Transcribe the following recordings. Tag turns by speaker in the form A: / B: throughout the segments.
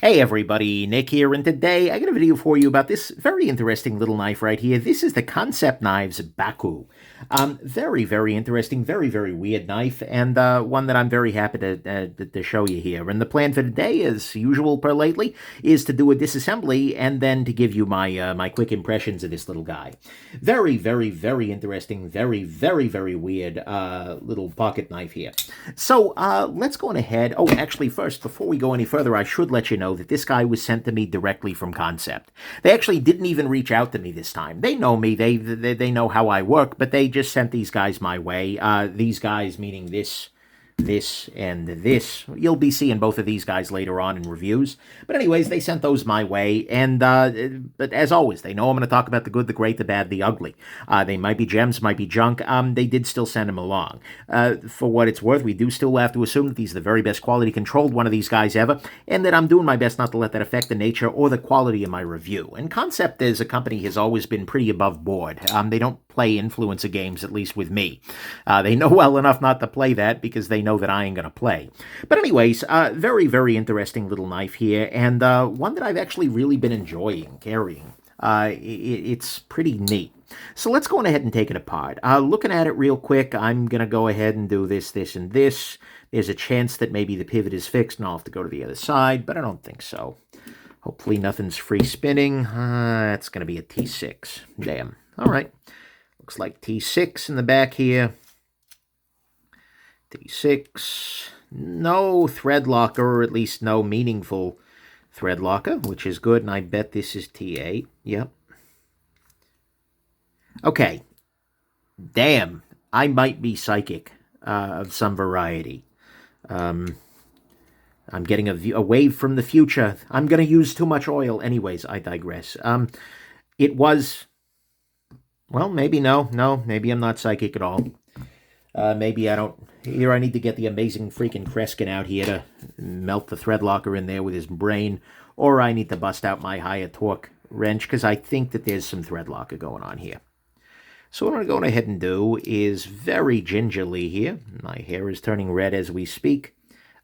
A: Hey everybody, Nick here, and today I got a video for you about this very interesting little knife right here. This is the Kansept Knives Baku. Very interesting, very weird knife, and one that I'm very happy to show you here. And the plan for today, as usual per lately, is to do a disassembly and then to give you my my quick impressions of this little guy. Very interesting, very weird little pocket knife here. So let's go on ahead. Oh, actually, first, before we go any further, I should let you know that this guy was sent to me directly from Kansept. They actually didn't even reach out to me this time. They know me. They know how I work, but they just sent these guys my way. These guys meaning this, and this. You'll be seeing both of these guys later on in reviews. But anyways, they sent those my way, and but as always, they know I'm going to talk about the good, the great, the bad, the ugly. They might be gems, might be junk. They did still send them along. For what it's worth, we do still have to assume that these are the very best quality controlled one of these guys ever, and that I'm doing my best not to let that affect the nature or the quality of my review. And Kansept as a company has always been pretty above board. They don't play influencer games, at least with me. They know well enough not to play that because they know that I ain't gonna play. But anyways, very interesting little knife here, and one that I've actually really been enjoying carrying. It's pretty neat. So let's go on ahead and take it apart. Looking at it real quick, I'm going to go ahead and do this, and this. There's a chance that maybe the pivot is fixed and I'll have to go to the other side, but I don't think so. Hopefully nothing's free spinning. That's going to be a T6. Damn. All right. Looks like T6 in the back here. T6. No thread locker, or at least no meaningful thread locker, which is good, and I bet this is T8. Yep. Okay. Damn. I might be psychic of some variety. I'm getting a wave from the future. I'm going to use too much oil. Anyways, I digress. It was... Well, maybe no. Maybe I'm not psychic at all. Maybe I don't... Here I need to get the amazing freaking Kreskin out here to melt the thread locker in there with his brain. Or I need to bust out my higher torque wrench, because I think that there's some thread locker going on here. So what I'm going ahead and do is very gingerly here. My hair is turning red as we speak.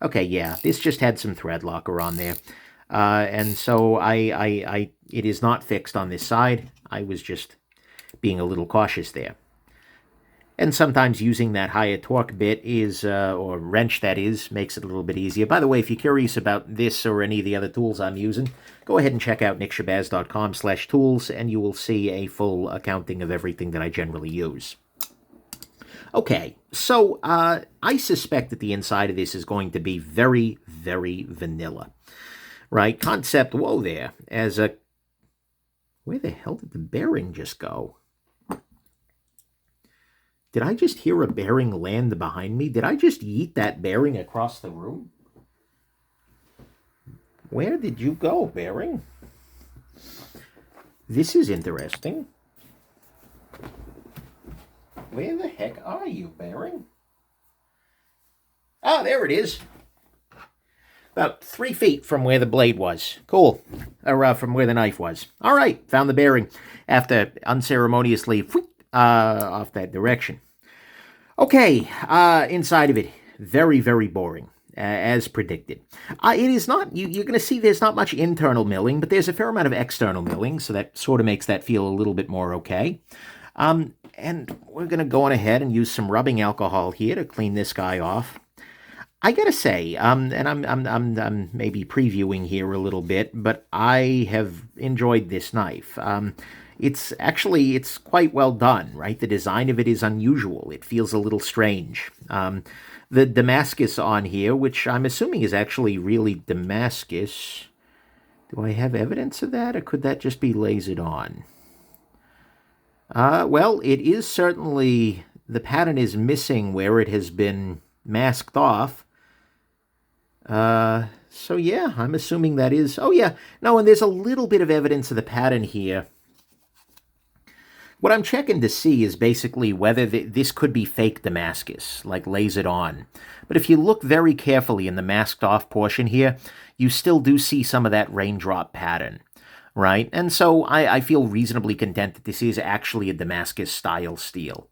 A: Okay, yeah, this just had some thread locker on there. And so it is not fixed on this side. I was just being a little cautious there. And sometimes using that higher torque bit is, or wrench that is, makes it a little bit easier. By the way, if you're curious about this or any of the other tools I'm using, go ahead and check out nickshabazz.com/tools, and you will see a full accounting of everything that I generally use. Okay, so I suspect that the inside of this is going to be very vanilla, right? Kansept, whoa there, as a... Where the hell did the bearing just go? Did I just hear a bearing land behind me? Did I just yeet that bearing across the room? Where did you go, bearing? This is interesting. Where the heck are you, bearing? Ah, there it is. About 3 feet from where the blade was. Cool. Or from where the knife was. All right, found the bearing after unceremoniously off that direction. Okay, inside of it, very boring, as predicted. It is not, you're going to see there's not much internal milling, but there's a fair amount of external milling, so that sort of makes that feel a little bit more okay. And we're going to go on ahead and use some rubbing alcohol here to clean this guy off. I gotta say, and I'm maybe previewing here a little bit, but I have enjoyed this knife. It's quite well done, right? The design of it is unusual. It feels a little strange. The Damascus on here, which I'm assuming is actually really Damascus. Do I have evidence of that, or could that just be lasered on? Well, it is certainly... The pattern is missing where it has been masked off. So yeah, I'm assuming that is... Oh yeah, no, and there's a little bit of evidence of the pattern here. What I'm checking to see is basically whether this could be fake Damascus, like lasered on. But if you look very carefully in the masked off portion here, you still do see some of that raindrop pattern, right? And so I feel reasonably content that this is actually a Damascus style steel.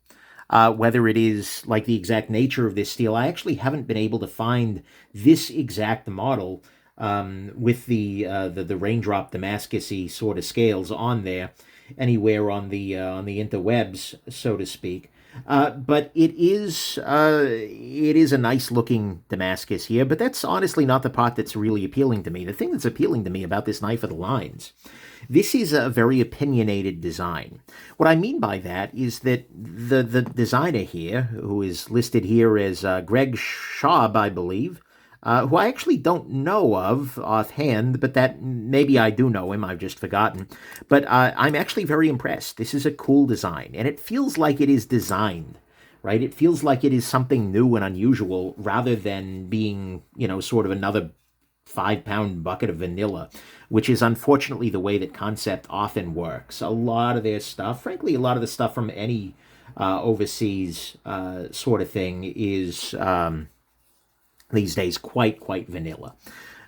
A: Whether it is like the exact nature of this steel, I actually haven't been able to find this exact model with the raindrop Damascus-y sort of scales on there, anywhere on the interwebs, so to speak. But it is a nice looking Damascus here, but that's honestly not the part that's really appealing to me. The thing that's appealing to me about this knife are the lines. This is a very opinionated design. What I mean by that is that the designer here, who is listed here as Greg Schaub, I believe, who I actually don't know of offhand, but that maybe I do know him, I've just forgotten. But I'm actually very impressed. This is a cool design, and it feels like it is designed, right? It feels like it is something new and unusual rather than being, sort of another 5-pound bucket of vanilla, which is unfortunately the way that Kansept often works. A lot of their stuff, frankly, a lot of the stuff from any overseas sort of thing is these days quite vanilla,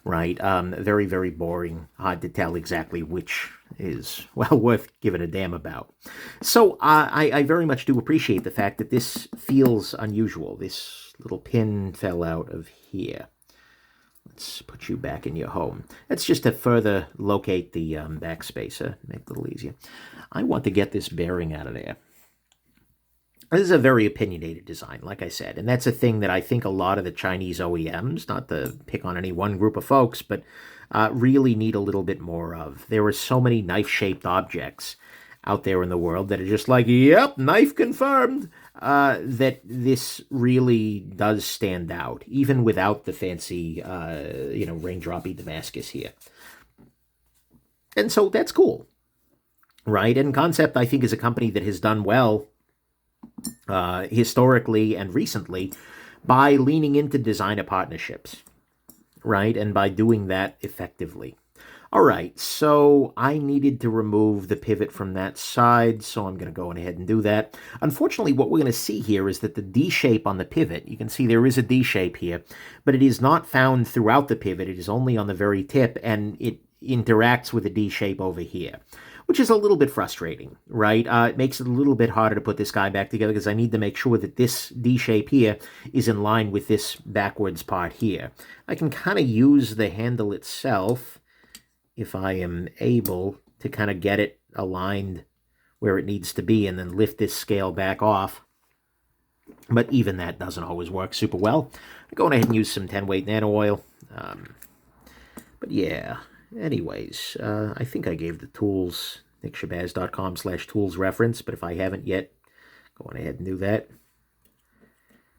A: right? Very, very boring. Hard to tell exactly which is, well, worth giving a damn about. So I very much do appreciate the fact that this feels unusual. This little pin fell out of here. Let's put you back in your home. That's just to further locate the backspacer, make it a little easier. I want to get this bearing out of there. This is a very opinionated design, like I said, and that's a thing that I think a lot of the Chinese OEMs, not to pick on any one group of folks, but really need a little bit more of. There are so many knife-shaped objects out there in the world that are just like, yep, knife confirmed, that this really does stand out, even without the fancy, raindroppy Damascus here. And so that's cool, right? And Kansept, I think, is a company that has done well historically and recently by leaning into designer partnerships, right? And by doing that effectively. All right, so I needed to remove the pivot from that side, so I'm going to go ahead and do that. Unfortunately, what we're going to see here is that the D shape on the pivot, you can see there is a D shape here, but it is not found throughout the pivot. It is only on the very tip, and it interacts with the D shape over here, which is a little bit frustrating, right? It makes it a little bit harder to put this guy back together because I need to make sure that this D shape here is in line with this backwards part here. I can kind of use the handle itself if I am able to kind of get it aligned where it needs to be and then lift this scale back off. But even that doesn't always work super well. I'm going ahead and use some 10-weight nano oil. But yeah, anyways, I think I gave the tools, nickshabazz.com/tools reference, but if I haven't yet, go on ahead and do that.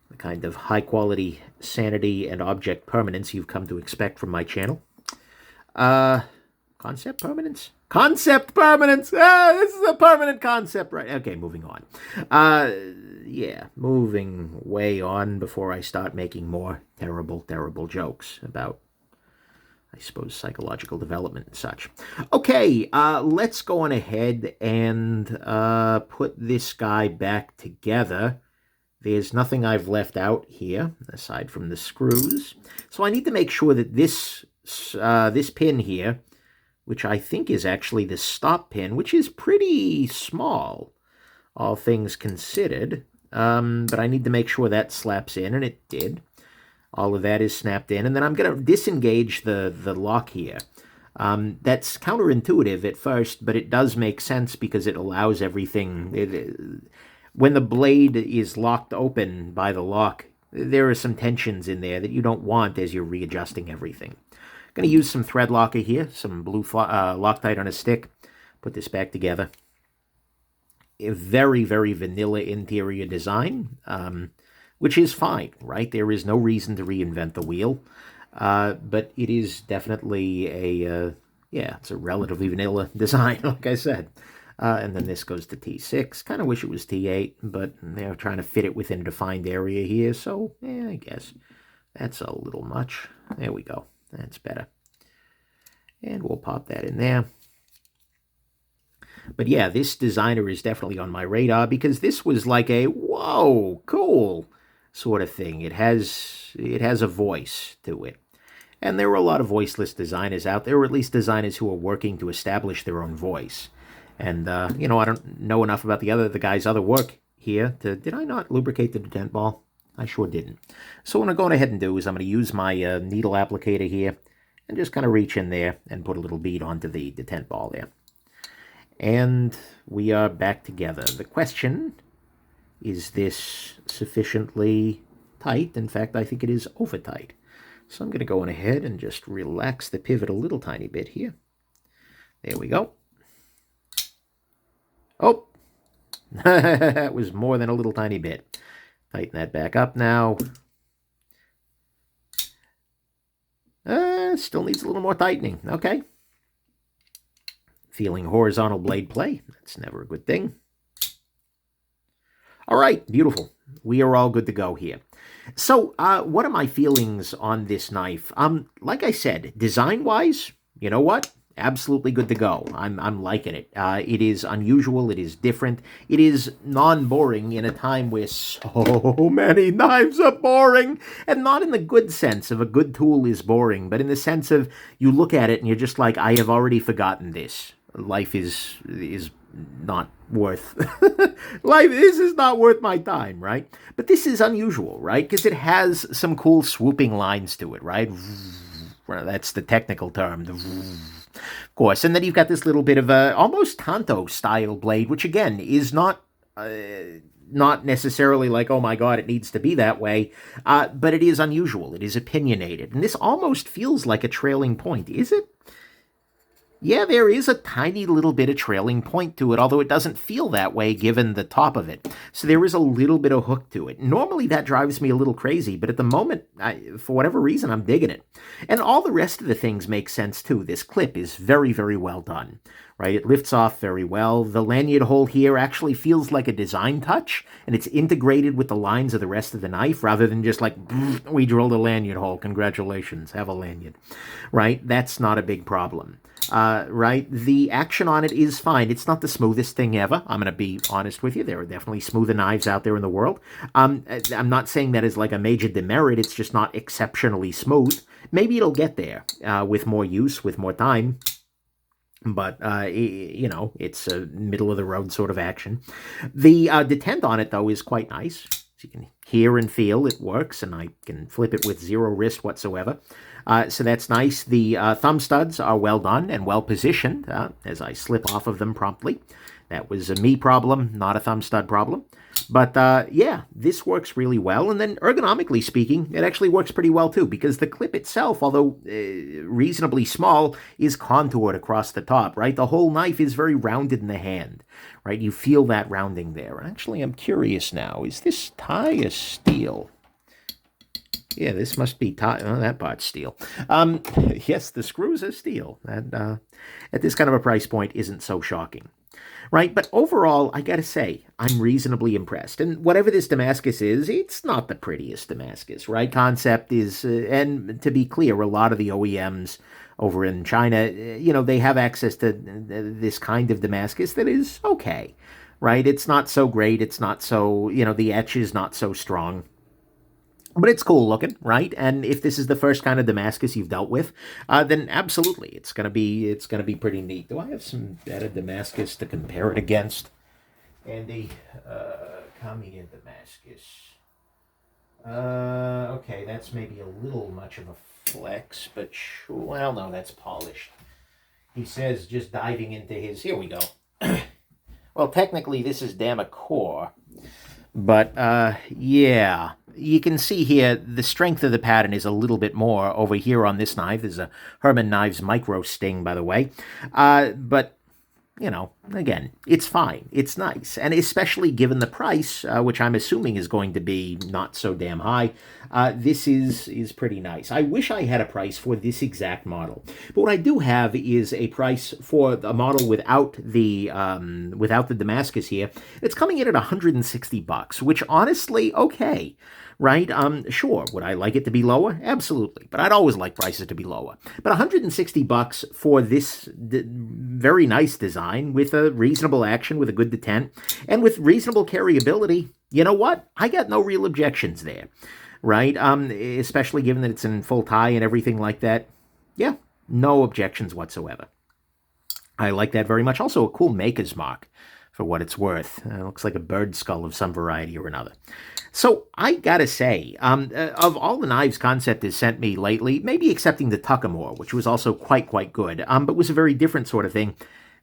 A: The kind of high-quality sanity and object permanence you've come to expect from my channel. Concept permanence? Concept permanence! This is a permanent concept, right? Okay, moving on. Yeah, moving way on before I start making more terrible jokes about, I suppose, psychological development and such. Okay, let's go on ahead and put this guy back together. There's nothing I've left out here, aside from the screws. So I need to make sure that this pin here, which I think is actually the stop pin, which is pretty small, all things considered. But I need to make sure that slaps in, and it did. All of that is snapped in, and then I'm going to disengage the lock here. That's counterintuitive at first, but it does make sense because it allows everything. When the blade is locked open by the lock, there are some tensions in there that you don't want as you're readjusting everything. I'm going to use some thread locker here, some blue Loctite on a stick. Put this back together. A very vanilla interior design, which is fine, right? There is no reason to reinvent the wheel, but it is definitely it's a relatively vanilla design, like I said. And then this goes to T6. Kind of wish it was T8, but they're trying to fit it within a defined area here, so I guess that's a little much. There we go. That's better. And we'll pop that in there. But yeah, this designer is definitely on my radar because this was like a, whoa, cool sort of thing. It has a voice to it. And there are a lot of voiceless designers out there, or at least designers who are working to establish their own voice. And, I don't know enough about the guy's other work here. Did I not lubricate the detent ball? I sure didn't. So what I'm going ahead and do is I'm going to use my needle applicator here and just kind of reach in there and put a little bead onto the detent ball there. And we are back together. The question, is this sufficiently tight? In fact, I think it is over tight. So I'm going to go on ahead and just relax the pivot a little tiny bit here. There we go. Oh, that was more than a little tiny bit. Tighten that back up now. Still needs a little more tightening. Okay. Feeling horizontal blade play. That's never a good thing. All right, beautiful. We are all good to go here. So, what are my feelings on this knife? Like I said, design-wise, you know what? Absolutely good to go. I'm liking it. It is unusual. It is different. It is non-boring in a time where so many knives are boring, and not in the good sense of a good tool is boring, but in the sense of you look at it and you're just like, I have already forgotten this. Life is not worth this is not worth my time, right? But this is unusual, right? Because it has some cool swooping lines to it, right? That's the technical term. Of course, and then you've got this little bit of a almost Tanto style blade, which again is not necessarily like, oh my god, it needs to be that way, but it is unusual. It is opinionated, and this almost feels like a trailing point. Is it? Yeah, there is a tiny little bit of trailing point to it, although it doesn't feel that way given the top of it. So there is a little bit of hook to it. Normally that drives me a little crazy, but at the moment, for whatever reason, I'm digging it. And all the rest of the things make sense too. This clip is very, very well done, right? It lifts off very well. The lanyard hole here actually feels like a design touch, and it's integrated with the lines of the rest of the knife rather than just like, we drilled a lanyard hole, congratulations, have a lanyard, right? That's not a big problem. Right? The action on it is fine. It's not the smoothest thing ever. I'm going to be honest with you. There are definitely smoother knives out there in the world. I'm not saying that is like a major demerit. It's just not exceptionally smooth. Maybe it'll get there with more use, with more time. But, you know, it's a middle-of-the-road sort of action. The detent on it, though, is quite nice. So you can hear and feel it works, and I can flip it with zero wrist whatsoever. So that's nice. The thumb studs are well done and well positioned as I slip off of them promptly. That was a me problem, not a thumb stud problem. But yeah, this works really well. And then ergonomically speaking, it actually works pretty well too, because the clip itself, although reasonably small, is contoured across the top, right? The whole knife is very rounded in the hand, right? You feel that rounding there. And actually, I'm curious now, is this tie a steel? Yeah, this must be tie. Oh, that part's steel. Yes, the screws are steel. That at this kind of a price point isn't so shocking, right? But overall, I gotta say, I'm reasonably impressed. And whatever this Damascus is, it's not the prettiest Damascus, right? Kansept is, and to be clear, a lot of the OEMs over in China, you know, they have access to this kind of Damascus that is okay, right? It's not so great. It's not so, you know, the etch is not so strong. But it's cool looking, right? And if this is the first kind of Damascus you've dealt with, then absolutely, it's gonna be pretty neat. Do I have some better Damascus to compare it against? Andy, Kamiya Damascus. Okay, that's maybe a little much of a flex, but well, no, that's polished. He says just diving into his. Here we go. Well, technically, this is Damacore, but yeah. You can see here the strength of the pattern is a little bit more over here on this knife. There's a Herman Knives Micro Sting, by the way. But, you know, again, it's fine. It's nice. And especially given the price, which I'm assuming is going to be not so damn high, this is pretty nice. I wish I had a price for this exact model. But what I do have is a price for a model without the Damascus here. It's coming in at $160, which honestly, okay. Right? Sure. Would I like it to be lower? Absolutely. But I'd always like prices to be lower. But $160 for this very nice design with a reasonable action, with a good detent, and with reasonable carryability, you know what? I got no real objections there. Right? Especially given that it's in full tie and everything like that. Yeah, no objections whatsoever. I like that very much. Also, a cool maker's mark. for what it's worth. Looks like a bird skull of some variety or another. So I gotta say, of all the knives Kansept has sent me lately, maybe excepting the Tuckamore, which was also quite good, but was a very different sort of thing,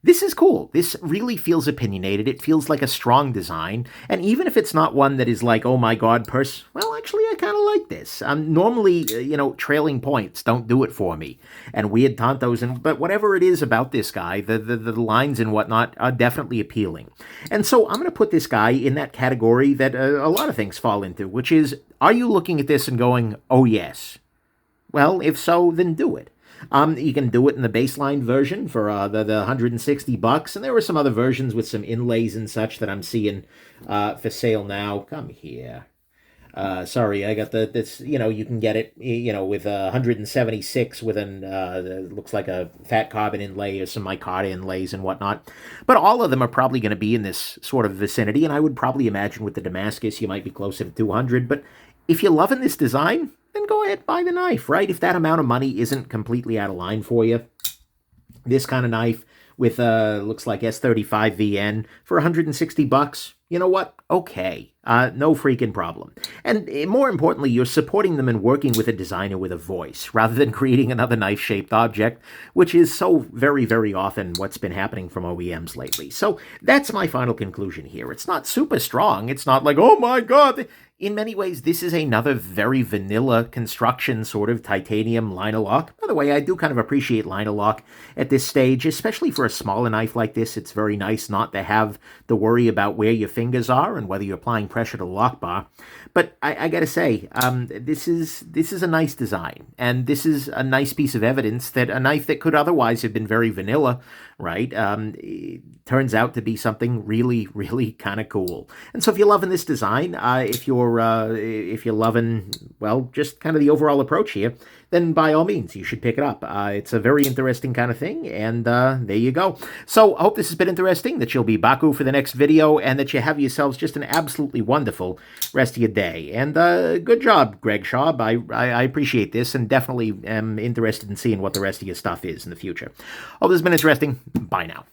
A: this is cool. This really feels opinionated. It feels like a strong design. And even if it's not one that is like, oh my god, well, actually, I kind of like this. Normally, trailing points don't do it for me. And weird tantos, but whatever it is about this guy, the lines and whatnot are definitely appealing. And so I'm going to put this guy in that category that a lot of things fall into, which is, are you looking at this and going, oh yes? Well, if so, then do it. You can do it in the baseline version for the $160, and there were some other versions with some inlays and such that I'm seeing for sale now. Come here. Sorry, I got this, you can get it, with 176 with looks like a fat carbon inlay or some micarta inlays and whatnot. But all of them are probably going to be in this sort of vicinity, and I would probably imagine with the Damascus you might be closer to 200. But if you're loving this design, then go ahead, buy the knife, right? If that amount of money isn't completely out of line for you, this kind of knife with, looks like S35 VN for $160, you know what? Okay. No freaking problem. And more importantly, you're supporting them and working with a designer with a voice, rather than creating another knife-shaped object, which is so very often what's been happening from OEMs lately. So that's my final conclusion here. It's not super strong. It's not like, oh my god. In many ways, this is another very vanilla construction sort of titanium Linalock. By the way, I do kind of appreciate Linalock at this stage, especially for a smaller knife like this. It's very nice not to have to worry about where your fingers are and whether you're applying pressure to the lock bar. But I gotta say, this is a nice design, and this is a nice piece of evidence that a knife that could otherwise have been very vanilla, right, turns out to be something really kind of cool. And so if you're loving this design, if you're loving, well, just kind of the overall approach here, then by all means, you should pick it up. It's a very interesting kind of thing, and there you go. So I hope this has been interesting, that you'll be Baku for the next video, and that you have yourselves just an absolutely wonderful rest of your day. And good job, Greg Schaub. I appreciate this, and definitely am interested in seeing what the rest of your stuff is in the future. Hope this has been interesting. Bye now.